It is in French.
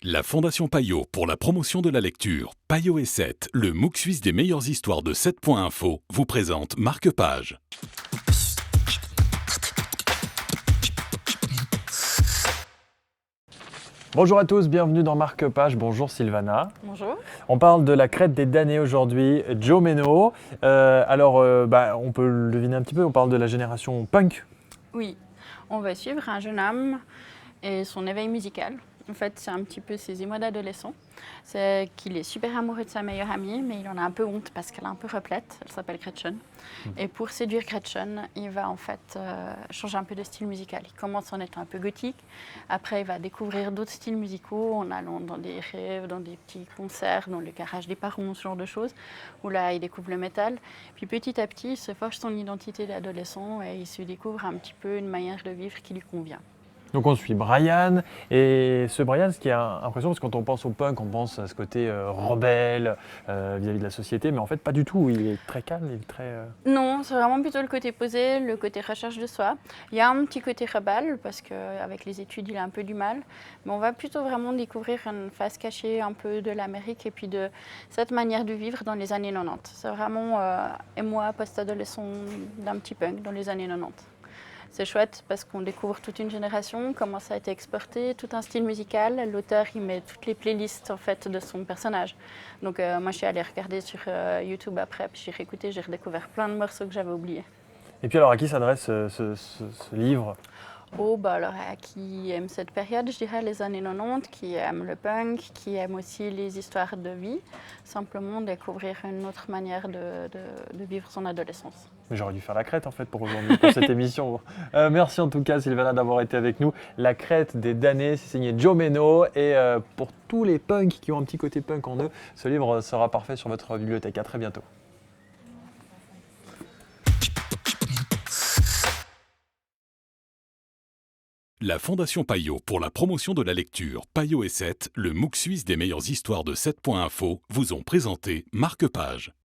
La Fondation Payot pour la promotion de la lecture, Payot et 7, le MOOC suisse des meilleures histoires de 7.info, vous présente Marque-Page. Bonjour à tous, bienvenue dans Marque-Page. Bonjour Sylvana. Bonjour. On parle de la crête des damnés aujourd'hui, Joe Menno. On peut le deviner un petit peu, on parle de la génération punk. Oui, on va suivre un jeune homme et son éveil musical. En fait, c'est un petit peu ses émois d'adolescent. C'est qu'il est super amoureux de sa meilleure amie, mais il en a un peu honte parce qu'elle est un peu replète. Elle s'appelle Gretchen. Et pour séduire Gretchen, il va en fait changer un peu de style musical. Il commence en étant un peu gothique. Après, il va découvrir d'autres styles musicaux en allant dans des rêves, dans des petits concerts, dans le garage des parents, ce genre de choses, où là, il découvre le métal. Puis petit à petit, il se forge son identité d'adolescent et il se découvre un petit peu une manière de vivre qui lui convient. Donc on suit Brian, et ce Brian, ce qui est impressionnant, parce que quand on pense au punk, on pense à ce côté rebelle vis-à-vis de la société, mais en fait pas du tout, il est très calme, il est très... Non, c'est vraiment plutôt le côté posé, le côté recherche de soi. Il y a un petit côté rebelle, parce qu'avec les études, il a un peu du mal, mais on va plutôt vraiment découvrir une face cachée un peu de l'Amérique et puis de cette manière de vivre dans les années 90. C'est vraiment émoi post-adolescent d'un petit punk dans les années 90. C'est chouette parce qu'on découvre toute une génération, comment ça a été exporté, tout un style musical. L'auteur, il met toutes les playlists en fait, de son personnage. Donc moi, je suis allée regarder sur YouTube après, puis j'ai réécouté, j'ai redécouvert plein de morceaux que j'avais oubliés. Et puis alors, à qui s'adresse ce livre ? Oh, bah alors à qui aime cette période, je dirais les années 90, qui aime le punk, qui aime aussi les histoires de vie, simplement découvrir une autre manière de vivre son adolescence. Mais j'aurais dû faire la crête en fait pour aujourd'hui, pour cette émission. Merci en tout cas Sylvana d'avoir été avec nous. La crête des damnés, c'est signé Joe Menno, et pour tous les punks qui ont un petit côté punk en eux, ce livre sera parfait sur votre bibliothèque. À très bientôt. La Fondation Payot pour la promotion de la lecture, Payot et 7, le MOOC suisse des meilleures histoires de 7.info, vous ont présenté Marque-Page.